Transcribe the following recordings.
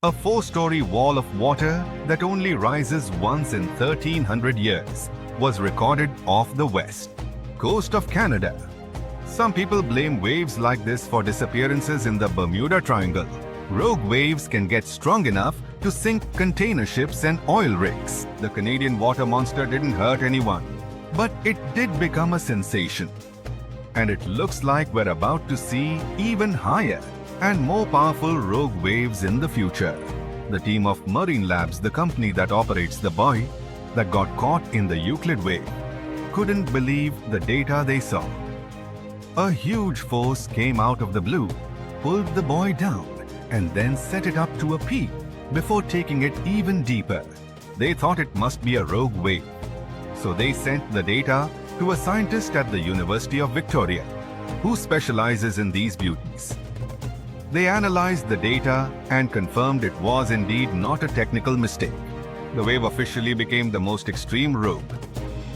A four-story wall of water that only rises once in 1300 years was recorded off the west coast of Canada. Some people blame waves like this for disappearances in the Bermuda Triangle. Rogue waves can get strong enough to sink container ships and oil rigs. The Canadian water monster didn't hurt anyone, but it did become a sensation. And it looks like we're about to see even higher and more powerful rogue waves in the future. The team of Marine Labs, the company that operates the buoy that got caught in the Euclid wave, couldn't believe the data they saw. A huge force came out of the blue, pulled the buoy down, and then set it up to a peak before taking it even deeper. They thought it must be a rogue wave, so they sent the data to a scientist at the University of Victoria who specializes in these beauties. They analyzed the data and confirmed it was indeed not a technical mistake. The wave officially became the most extreme rogue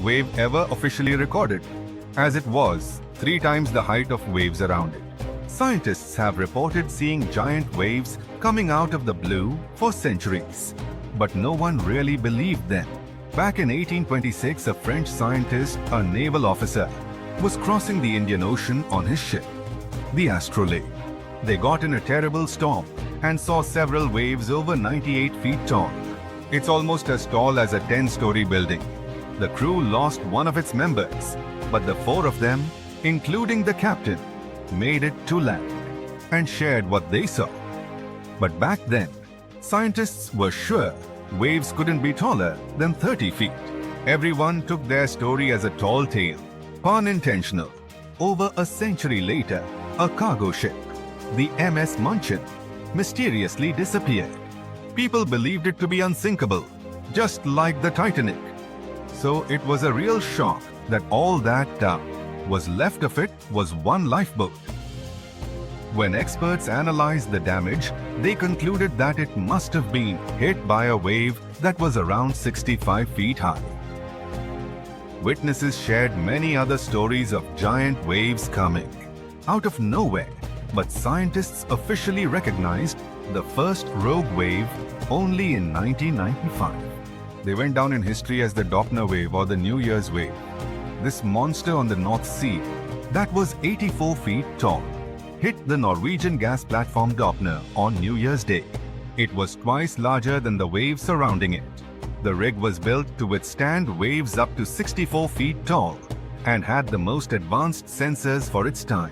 wave ever officially recorded, as it was 3 times the height of waves around it. Scientists have reported seeing giant waves coming out of the blue for centuries, but no one really believed them. Back in 1826, a French scientist, a naval officer, was crossing the Indian Ocean on his ship, the Astrolabe. They got in a terrible storm and saw several waves over 98 feet tall. It's almost as tall as a 10-story building. The crew lost one of its members, but the 4 of them, including the captain, made it to land and shared what they saw. But back then, scientists were sure waves couldn't be taller than 30 feet. Everyone took their story as a tall tale, pun intentional. Over a century later, a cargo ship, the MS Munchen, mysteriously disappeared. People believed it to be unsinkable, just like the Titanic. So it was a real shock that all that was left of it was one lifeboat. When experts analyzed the damage, they concluded that it must have been hit by a wave that was around 65 feet high. Witnesses shared many other stories of giant waves coming out of nowhere, but scientists officially recognized the first rogue wave only in 1995. They went down in history as the Doppler wave or the New Year's wave. This monster on the North Sea, that was 84 feet tall, hit the Norwegian gas platform Doppler on New Year's Day. It was twice larger than the waves surrounding it. The rig was built to withstand waves up to 64 feet tall and had the most advanced sensors for its time.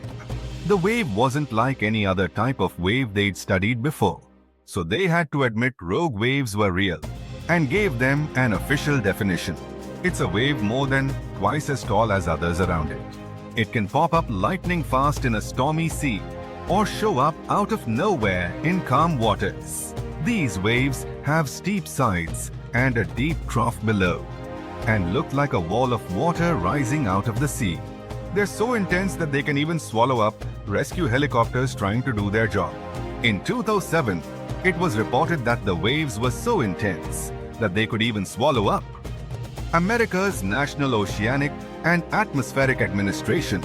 The wave wasn't like any other type of wave they'd studied before, so they had to admit rogue waves were real and gave them an official definition. It's a wave more than twice as tall as others around it. It can pop up lightning fast in a stormy sea or show up out of nowhere in calm waters. These waves have steep sides and a deep trough below and look like a wall of water rising out of the sea. They're so intense that they can even swallow up rescue helicopters trying to do their job. In 2007, it was reported that the waves were so intense that they could even swallow up. America's National Oceanic and Atmospheric Administration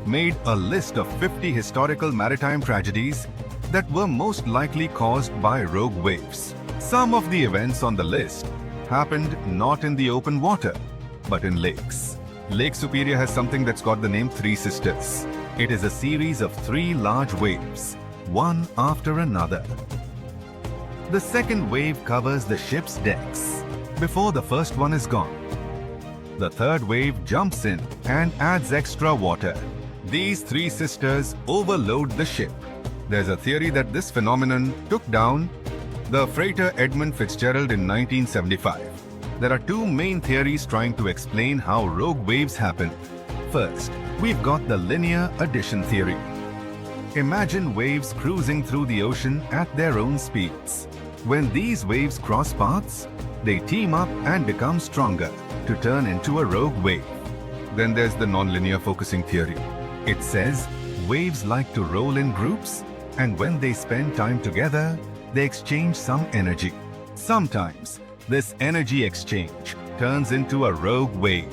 made a list of 50 historical maritime tragedies that were most likely caused by rogue waves. Some of the events on the list happened not in the open water, but in lakes. Lake Superior has something that's got the name Three Sisters. It is a series of 3 large waves, one after another. The second wave covers the ship's decks before the first one is gone. The third wave jumps in and adds extra water. These 3 sisters overload the ship. There's a theory that this phenomenon took down the freighter Edmund Fitzgerald in 1975. There are 2 main theories trying to explain how rogue waves happen. First, we've got the linear addition theory. Imagine waves cruising through the ocean at their own speeds. When these waves cross paths, they team up and become stronger to turn into a rogue wave. Then there's the nonlinear focusing theory. It says waves like to roll in groups, and when they spend time together, they exchange some energy. Sometimes, this energy exchange turns into a rogue wave.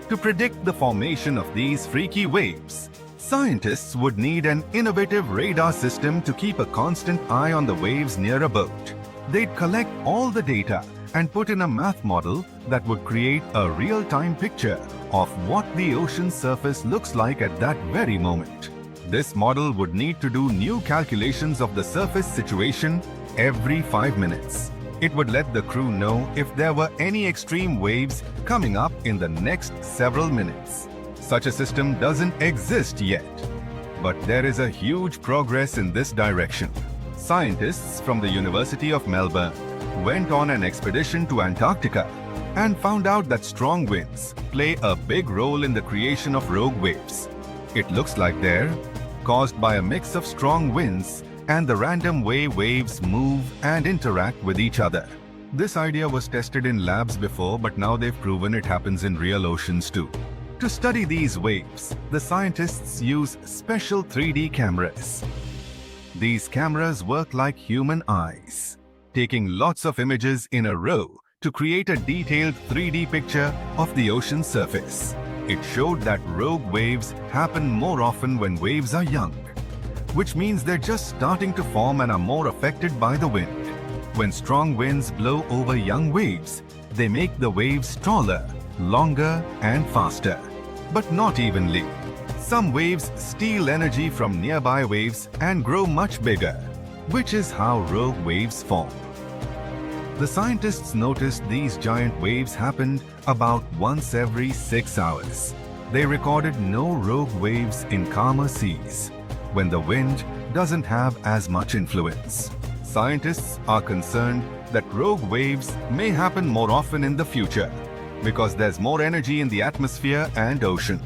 To predict the formation of these freaky waves, Scientists would need an innovative radar system to keep a constant eye on the waves near a boat. They'd collect all the data and put in a math model that would create a real-time picture of what the ocean surface looks like at that very moment. This model would need to do new calculations of the surface situation every 5 minutes. It would let the crew know if there were any extreme waves coming up in the next several minutes. Such a system doesn't exist yet, but there is a huge progress in this direction. Scientists from the University of Melbourne went on an expedition to Antarctica and found out that strong winds play a big role in the creation of rogue waves. It looks like they're caused by a mix of strong winds and the random way waves move and interact with each other. This idea was tested in labs before, but now they've proven it happens in real oceans too. To study these waves, the scientists use special 3D cameras. These cameras work like human eyes, taking lots of images in a row to create a detailed 3D picture of the ocean surface. It showed that rogue waves happen more often when waves are young, which means they're just starting to form and are more affected by the wind. When strong winds blow over young waves, they make the waves taller, longer and faster, but not evenly. Some waves steal energy from nearby waves and grow much bigger, which is how rogue waves form. The scientists noticed these giant waves happened about once every 6 hours. They recorded no rogue waves in calmer seas, when the wind doesn't have as much influence. Scientists are concerned that rogue waves may happen more often in the future because there's more energy in the atmosphere and ocean.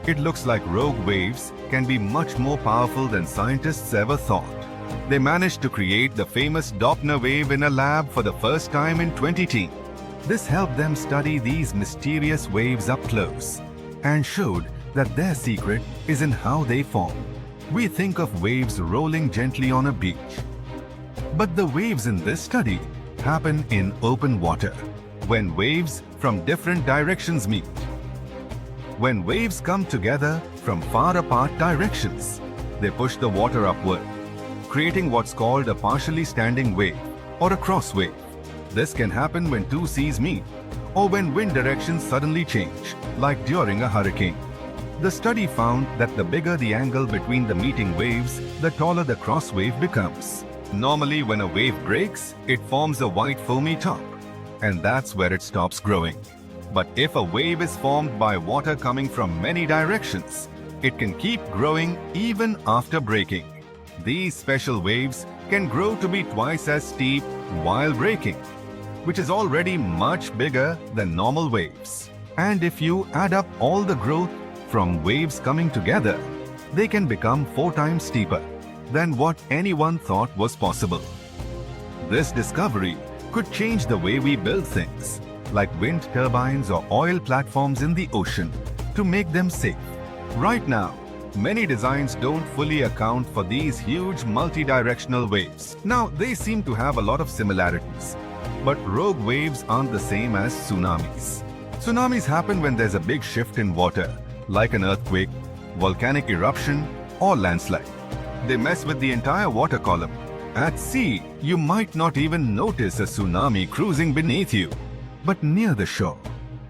It looks like rogue waves can be much more powerful than scientists ever thought. They managed to create the famous Doppler wave in a lab for the first time in 2010. This helped them study these mysterious waves up close and showed that their secret is in how they form. We think of waves rolling gently on a beach, but the waves in this study happen in open water, when waves from different directions meet. When waves come together from far apart directions, they push the water upward, creating what's called a partially standing wave or a cross wave. This can happen when two seas meet or when wind directions suddenly change, like during a hurricane. The study found that the bigger the angle between the meeting waves, the taller the cross wave becomes. Normally, when a wave breaks, it forms a white foamy top, and that's where it stops growing. But if a wave is formed by water coming from many directions, it can keep growing even after breaking. These special waves can grow to be twice as steep while breaking, which is already much bigger than normal waves. And if you add up all the growth from waves coming together, they can become 4 times steeper than what anyone thought was possible. This discovery could change the way we build things, like wind turbines or oil platforms in the ocean, to make them safe. Right now, many designs don't fully account for these huge multi-directional waves. Now, they seem to have a lot of similarities, but rogue waves aren't the same as tsunamis. Tsunamis happen when there's a big shift in water, like an earthquake, volcanic eruption, or landslide. They mess with the entire water column. At sea, you might not even notice a tsunami cruising beneath you. But near the shore,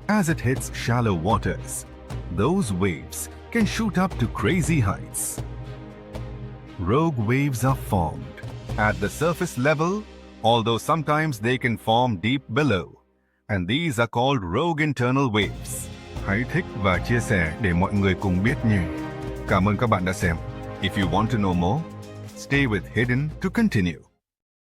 as it hits shallow waters, those waves can shoot up to crazy heights. Rogue waves are formed at the surface level, although sometimes they can form deep below, and these are called rogue internal waves. Hãy thích và chia sẻ để mọi người cùng biết nhé. Cảm ơn các bạn đã xem. If you want to know more, stay with Hidden to continue.